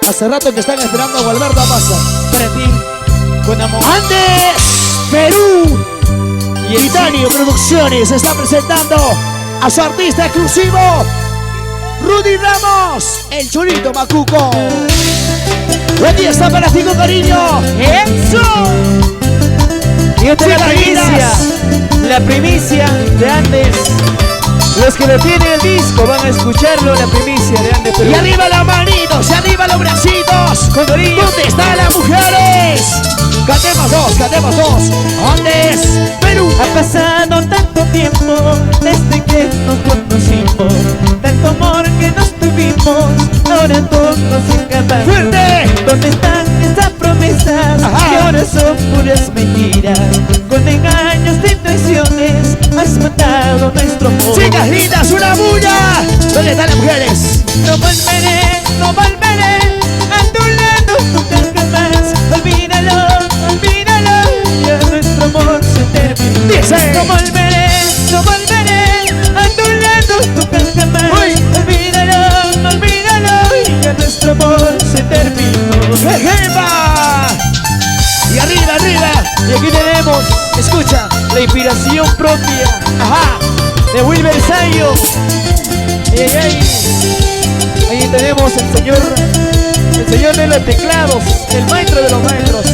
Hace rato que están esperando a Gualberto a pasar. Para ti, con amor. Andes, Perú. Y Titanio Producciones está presentando a su artista exclusivo, Rudy Ramos, el Chorito Macuco. Buen día, está para ti con cariño. ¡Eso! Y esta es la primicia de Andes. Los que lo tienen el disco van a escucharlo, la primicia de Andes Perú. Y arriba las manitos, y arriba los bracitos. Con cariño. ¿Dónde están las mujeres? Cantemos dos. Andes, Perú. Ha pasado tanto tiempo desde que nos conocimos, tanto amor que nos tuvimos, ahora todos nos escapamos. ¡Fuerte! ¿Dónde están esas promesas? Ajá. Que ahora son puras mentiras. Con engaños y traiciones has matado nuestro amor. Chicas lindas, una bulla. ¿Dónde están las mujeres? No volveré a tu lado nunca jamás. Olvídalo, ya nuestro amor se terminó. Dice. No volveré a tu lado nunca jamás. Uy. Olvídalo, ya nuestro amor se terminó. ¡Ejemba! Y arriba. Y aquí tenemos, Escucha. la inspiración propia Ajá. de Wilber Sayo. Ahí tenemos el señor de los teclados, el maestro de los maestros.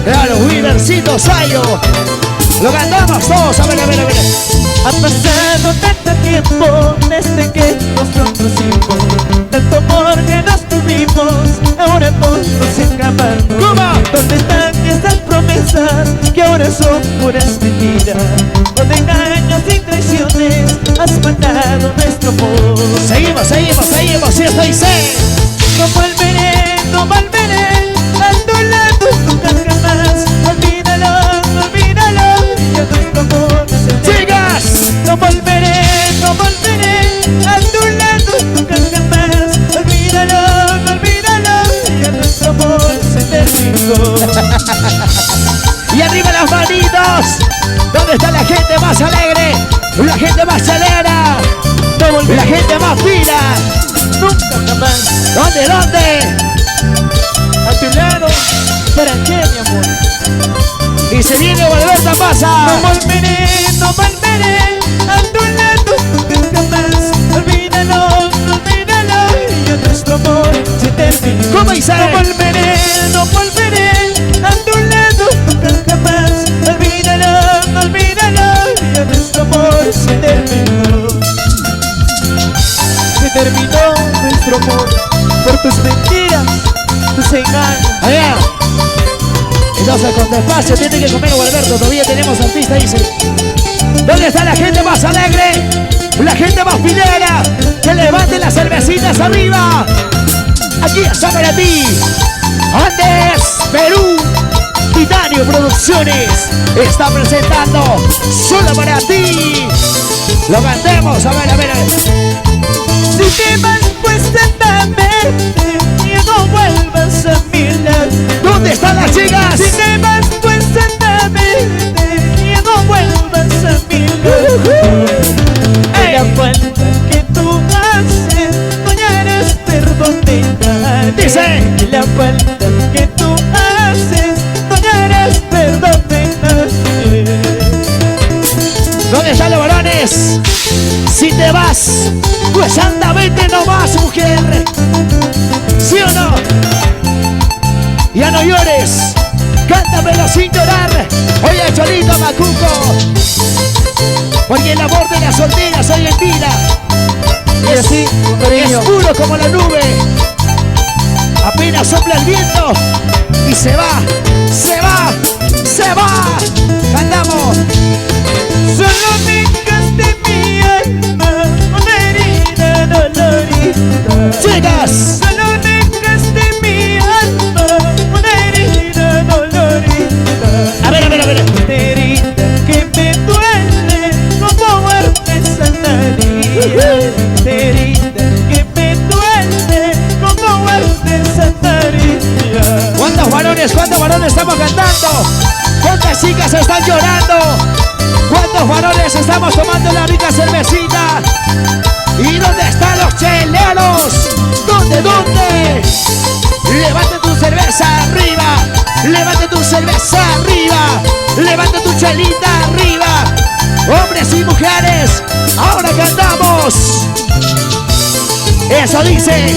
Claro, Wilbercito Sayo. Lo cantamos todos. A ver. Ha pasado tanto tiempo desde que nos conocimos, tanto amor que nos tuvimos, ahora todos nos escapamos. ¿Cómo? ¿Dónde están esas promesas que ahora son puras mentiras? Con engaños y traiciones has matado nuestro amor. Seguimos. Sí, estoy sé. No volveré a tu lado nunca jamás. Olvídalo, ya nuestro amor se terminó. Chicas. No volveré a tu lado nunca jamás. Olvídalo, ya nuestro amor se terminó. Y arriba las manitos. ¿Dónde está la gente más alegre? La gente más chalera. La gente más fina. Nunca jamás. ¿Dónde? A tu lado, ¿para qué, mi amor? Y se viene Gualberto a pasar. No volveré a tu lado nunca jamás. Olvídalo, ya nuestro amor se terminó. ¿Cómo dice? No volveré a tu lado nunca jamás. Olvídalo, ya nuestro amor se terminó. Se terminó nuestro amor por tus mentiras, tus engaños. Allá. Entonces con despacio tiene que comer Gualberto. Todavía tenemos artista, dice. ¿Dónde está la gente más alegre? La gente más filera. Que levante las cervecitas arriba. Aquí está para ti. Andes, Perú. Titanio Producciones está presentando solo para ti. Lo cantemos, a ver. Si te vas, pues andame, y no vuelvas a mi lado. ¿Dónde están las chicas? Si te vas, pues andame, y no vuelvas a mi lado. ¡Ey! La falta que tú haces, no eres perdón de nadie. Dice. La falta que tú haces, no eres perdón de nadie. ¿Dónde están los varones? Si te vas, pues anda, vete nomás, mujer. ¿Sí o no? Ya no llores, cántamelo sin llorar. Oye, Cholito Macuco, porque el amor de las solteras hoy en día Y así, con cariño. es puro como la nube. Apenas sopla el viento y se va. Cantamos. Solo dejaste mi alma una herida dolorida. Chicas, Solo dejaste mi alma una herida dolorida. a ver. Una herida que me duele como artesanía. Una herida que me duele como artesanía. ¿Cuántos varones estamos cantando? ¿Cuántas chicas están llorando? ¿Cuántos varones estamos tomando la rica cervecita? ¿Y dónde están los cheleros? ¿Dónde? Levanta tu cerveza arriba. Levanta tu cerveza arriba. Levanta tu chelita arriba. Hombres y mujeres, ahora cantamos. Eso dice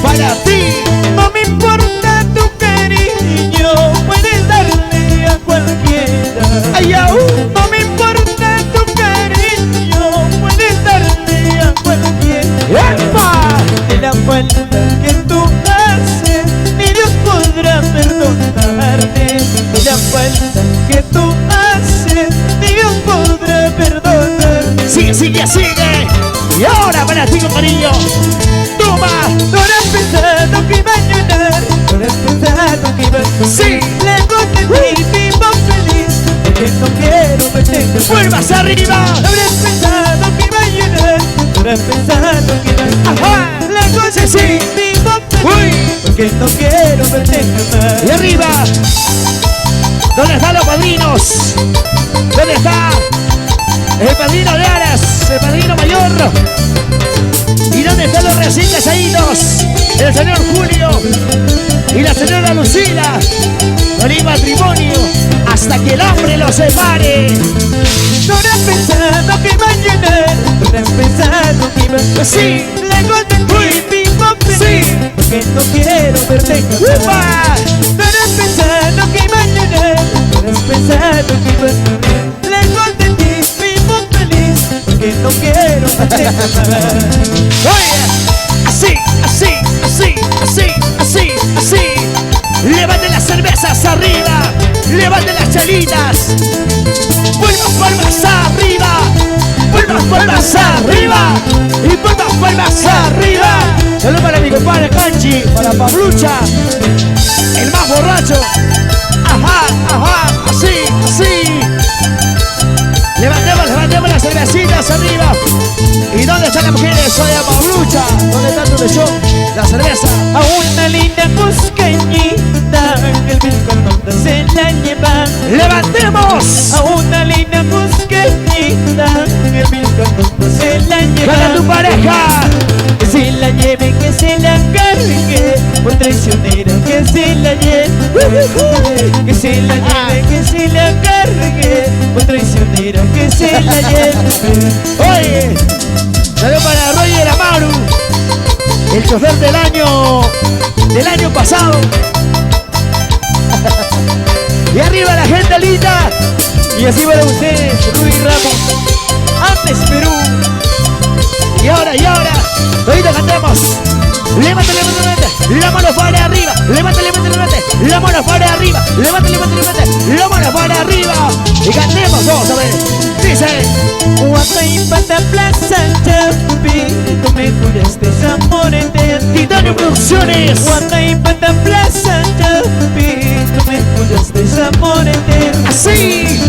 para ti. No me importa tu cariño, puedes darle a cualquiera. Ay, aún. No me importa tu cariño, puedes darle a cualquiera. ¡Epa! De la falta que tú haces, ni Dios podrá perdonarte. De la falta que tú haces, ni Dios podrá perdonarte. Sigue, sigue, sigue. Y ahora para ti, cariño. Toma. No has pensado que iba a llorar, no has pensado que iba a... Sí. Lejos de ti vivo feliz, porque no quiero verte más. Vuelvas arriba. No habrás pensado que iba a llorar, no habrás pensado que iba a... Ajá. Lejos de Sí, ti sí. vivo feliz, Uy. porque no quiero verte más. Y arriba. ¿Dónde están los padrinos? ¿Dónde está el padrino de Aras? El padrino mayor. ¿Y dónde están los recién casaditos? El señor Julio y la señora Lucila. Feliz matrimonio hasta que el hambre los separe. No habrás pensado que iba a llorar, no habrás pensado que iba a... Sí. Lejos de ti vivo feliz, Sí. porque no quiero verte más. ¡Upa! No habrás pensado que iba a llorar, no habrás pensado que iba a... Lejos de ti vivo feliz, porque no quiero verte más. Oye, así, así, así, así, así, así. Levanten las cervezas arriba. Levanten las chelitas. Vuelvas palmas arriba. Vuelvas palmas arriba. Y vuelvas palmas arriba. Saludos para mi compadre Kanchi, para Pablucha, el más borracho. Ajá, ajá, así, así. Levantemos las cervecitas arriba. ¿Y dónde están las mujeres? Soy a Pablucha. ¿Dónde está tu lechón? La cerveza. A una linda buscañita, el mismo nota se la lleva. ¡Levantemos! A una linda buscañita, el mismo nota se la lleva. ¡Gana tu pareja! Que se la lleve, que se la cargue, por traicionera que se la lleve. Que se la lleve, que se la cargue, por traicionera que se la lleve. Oye, saludos para Roger Amaru, el chofer del año pasado. Y arriba la gente linda. Y así para ustedes, Rudy Ramos, antes Perú. Y ahora, todito cantemos. Levanta, levanta, levanta. La mano para arriba. Levanta, levanta, levanta. La mano para arriba. Levanta, levanta, levanta. La mano para arriba. Y cantemos, vamos a ver. Dice. Guataipata Plaza Champi, tú me juraste amor eterno. Titanio Producciones. Guataipata Plaza Champi, tú me juraste amor eterno. Así.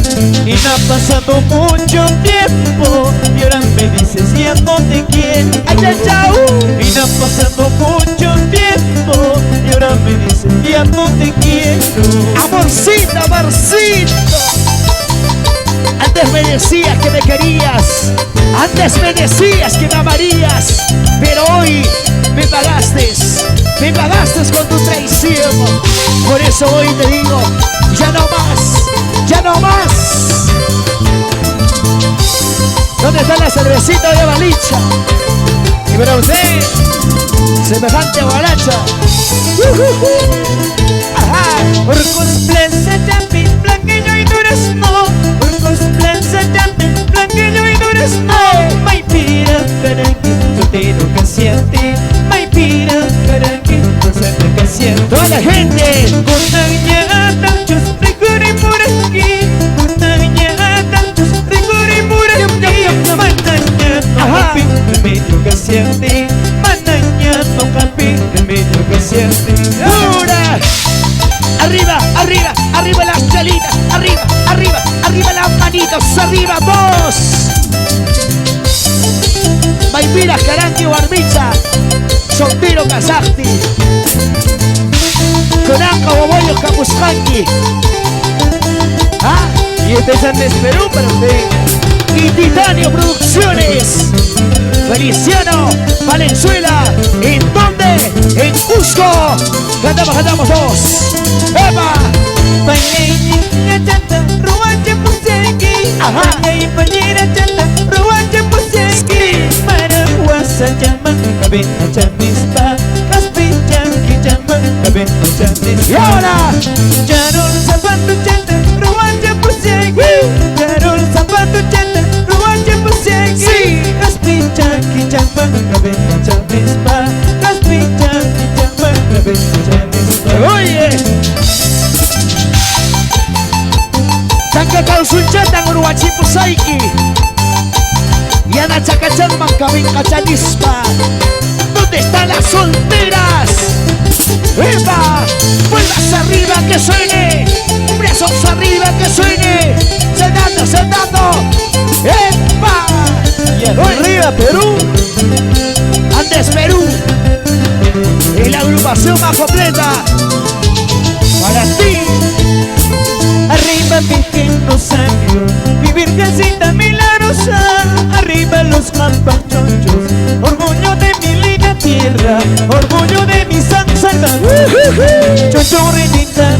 Y no ha pasado mucho tiempo y ahora me dices ya no te quiero. Ay, ay, ay. Y no ha pasado mucho tiempo y ahora me dices ya no te quiero. Amorcito, amorcito. Antes me decías que me querías. Antes me decías que me amarías. Pero hoy me pagaste. Me pagaste con tu traición. Por eso hoy te digo, ya no más. Ya no más. ¿Dónde está la cervecita de Balicha? Y para usted, semejante guaracha. Ajá. Por Plaza Champi, blanquillo y durazno. Por Plaza Champi, blanquillo y durazno. Maipira, caranqui, soltero casiante. Maipira, caranqui, soltero casiante. Toda la gente. Costaña, tanchos, recurre por aquí. Costaña, tanchos, recurre por aquí. Manaña, no Ajá. capi, el medio casiante. Manaña, no capi, el medio casiante. ¡Dura! Arriba, arriba, arriba las chelitas. Arriba, arriba, arriba las manitos. Arriba, vos. Maipiras, Caranqui, Barbicha. Soltero, Kazahti. Conanca, Boboyo, Capuscanqui. ¿Ah? Y este es Andes Perú para usted. Y Titanio Producciones. Feliciano Valenzuela. ¿En dónde? En Cusco. Cantamos todos. ¡Epa! Y ahora oye, Tanka Kausunchatan Uruachipu Saiki Yana Chacachan Mancabin Cachanispa. ¿Dónde están las solteras? ¡Epa! ¡Vuelvas arriba que suene! ¡Brazos arriba que suene! ¡Sentando! ¡Epa! Y arriba Perú. Andes Perú. Y la agrupación más completa para ti. Arriba Virgen Rosario, mi virgencita milagrosa. Arriba los campachonchos, orgullo de mi linda tierra, orgullo de mi San Salvador. Chochorinita,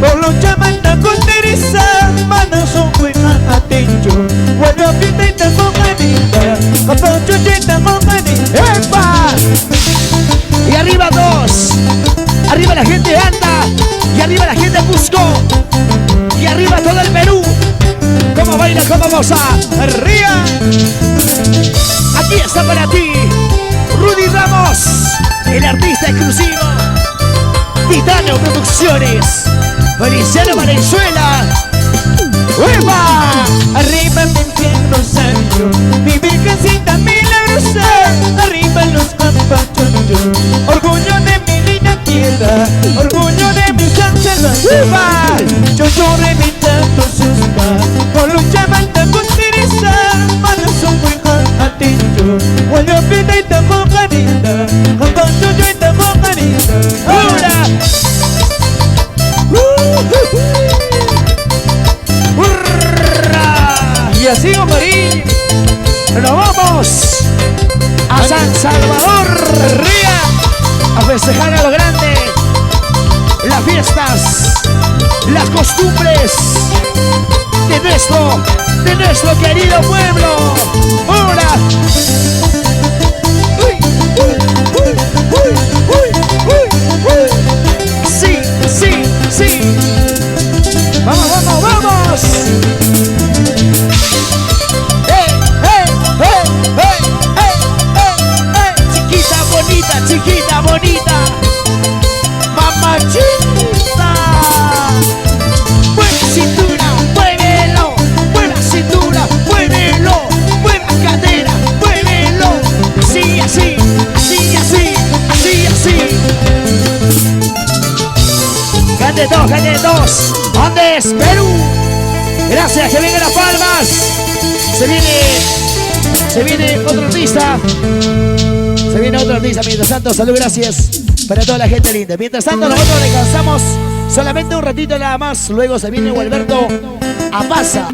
por los chamanta con Teresa, manos son buenas atencho. Vuelvo a pitita con Anita, capachochita con Anita. ¡Epa! Y arriba dos. Arriba la gente anda. Y arriba la gente Cusco. Y arriba todo el Perú. ¿Cómo baila? ¿Cómo goza? ¡Arriba! Aquí está para ti Rudy Ramos, el artista exclusivo. Titanio Producciones. Feliciano Valenzuela. ¡Uepa! Arriba Virgen Rosario, mi virgencita milagrosa. Arriba los campachonchos, orgullo de mi linda tierra, orgullo de mi San Salvador. Chochorrenita suspa, con los chamanta con Teresa, manos son buenas atencho. Vuelvo a pitita con Anita, capachochita con Anita. ¡Ahora! Y así, Marín, ¡Nos vamos a San Salvador! ¡Ría! A festejar a lo grande las fiestas, las costumbres de nuestro querido pueblo. ¡Ahora! Sí. ¡Vamos! Chiquita bonita, mamachita. Mueve cintura, muévelo. Mueve cintura, muévelo. Mueve cadera, muévelo. Así. Gane dos. Andes Perú. Gracias, que vengan las palmas. Se viene otro artista. Mientras tanto, salud, gracias para toda la gente linda. Mientras tanto, nosotros descansamos solamente un ratito nada más. Luego se viene Gualberto a Pasa.